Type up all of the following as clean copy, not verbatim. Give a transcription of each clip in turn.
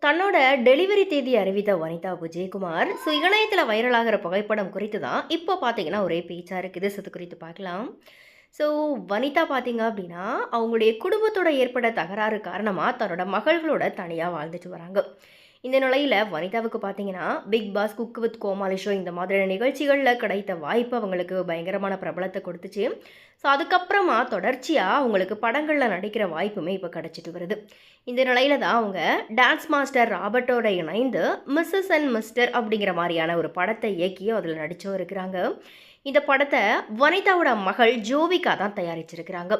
தன்னோட டெலிவரி தேதி அறிவித்த வனிதா விஜயகுமார் இணையத்தில் வைரலாகிற புகைப்படம் குறித்து தான் இப்போ பார்த்தீங்கன்னா ஒரே பேச்சாக இருக்குது. அது குறித்து பார்க்கலாம். ஸோ வனிதா பார்த்தீங்க அப்படின்னா அவங்களுடைய குடும்பத்தோட ஏற்பட்ட தகராறு காரணமாக தன்னோட மகள்களோட தனியாக வாழ்ந்துட்டு வராங்க. இந்த நிலையில் வனிதாவுக்கு பார்த்தீங்கன்னா big boss, cook with Comali show இந்த மாதிரியான நிகழ்ச்சிகளில் கிடைத்த வாய்ப்பு அவங்களுக்கு பயங்கரமான பிரபலத்தை கொடுத்துச்சு. ஸோ அதுக்கப்புறமா தொடர்ச்சியாக அவங்களுக்கு படங்களில் நடிக்கிற வாய்ப்புமே இப்போ கிடச்சிட்டு வருது. இந்த நிலையில தான் அவங்க டான்ஸ் மாஸ்டர் ராபர்ட்டோட இணைந்து மிஸ்ஸஸ் அண்ட் மிஸ்டர் அப்படிங்கிற மாதிரியான ஒரு படத்தை இயக்கியும் அதில் நடிச்சும் இருக்கிறாங்க. இந்த படத்தை வனிதாவோட மகள் ஜோவிகா தான் தயாரிச்சிருக்கிறாங்க.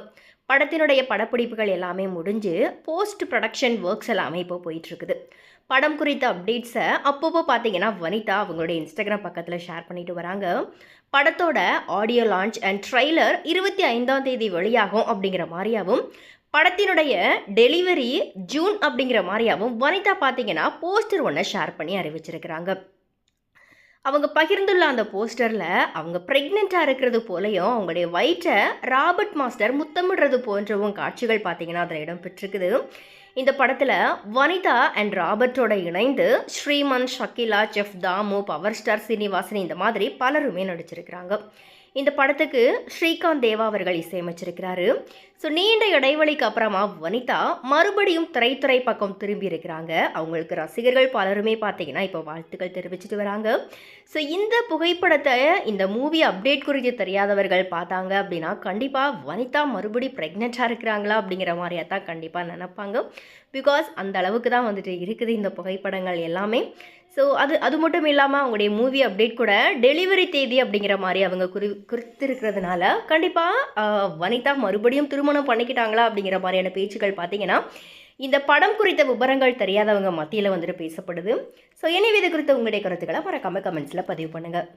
படத்தினுடைய படப்பிடிப்புகள் எல்லாமே முடிஞ்சு போஸ்ட் ப்ரொடக்ஷன் ஒர்க்ஸ் எல்லாமே இப்போ போயிட்டுருக்குது. படம் குறித்த அப்டேட்ஸை அப்பப்போ பார்த்தீங்கன்னா வனிதா அவங்களுடைய இன்ஸ்டாகிராம் பக்கத்தில் ஷேர் பண்ணிட்டு வராங்க. படத்தோட ஆடியோ லான்ச் அண்ட் ட்ரெய்லர் 25ஆம் தேதி வெளியாகும் அப்படிங்கிற மாதிரியாகவும், படத்தினுடைய டெலிவரி ஜூன் அப்படிங்கிற மாதிரியாகவும் வனிதா பார்த்தீங்கன்னா போஸ்டர் ஒன்றை ஷேர் பண்ணி அறிவிச்சிருக்கிறாங்க. அவங்க பகிர்ந்துள்ள அந்த போஸ்டரில் அவங்க ப்ரெக்னெண்ட்டாக இருக்கிறது போலையும் அவங்களுடைய வயிற்றை ராபர்ட் மாஸ்டர் முத்தமிடுறது போன்றவும் காட்சிகள் பார்த்தீங்கன்னா அதில் இடம் பெற்றிருக்குது. இந்த படத்தில் வனிதா அண்ட் ராபர்ட்டோட இணைந்து Srimanth, Shakeela, chef Damu, power star Srinivasan இந்த மாதிரி பலருமே நடிச்சிருக்கிறாங்க. இந்த படத்துக்கு ஸ்ரீகாந்த் தேவா அவர்கள் இசையமைச்சிருக்கிறாரு. நீண்ட இடைவெளிக்கு அப்புறமா வனிதா மறுபடியும் திரைத்துறை பக்கம் திரும்பி இருக்கிறாங்க. அவங்களுக்கு ரசிகர்கள் பலருமே பார்த்தீங்கன்னா இப்போ வாழ்த்துக்கள் தெரிவிச்சுட்டு வராங்க. இந்த புகைப்படத்தை, இந்த மூவி அப்டேட் குறித்து தெரியாதவர்கள் பார்த்தாங்க அப்படின்னா கண்டிப்பாக வனிதா மறுபடி ப்ரெக்னெண்ட்டாக இருக்கிறாங்களா அப்படிங்கிற மாதிரியாக தான் கண்டிப்பாக நினைப்பாங்க. பிகாஸ் அந்த அளவுக்கு தான் வந்துட்டு இருக்குது இந்த புகைப்படங்கள் எல்லாமே. அது மட்டும் இல்லாமல் அவங்களுடைய மூவி அப்டேட் கூட டெலிவரி தேதி அப்படிங்கிற மாதிரி அவங்க குறித்திருக்கிறதுனால கண்டிப்பாக வனிதா மறுபடியும் திருமணம் பண்ணிக்கிட்டாங்களா அப்படிங்கிற மாதிரியான பேச்சுக்கள் பார்த்தீங்கன்னா இந்த படம் குறித்த விவரங்கள் தெரியாதவங்க மத்தியில் வந்துட்டு பேசப்படுது. எனவே இது குறித்த உங்களுடைய கருத்துக்களை மறக்காம கமெண்ட்ஸில் பதிவு பண்ணுங்கள்.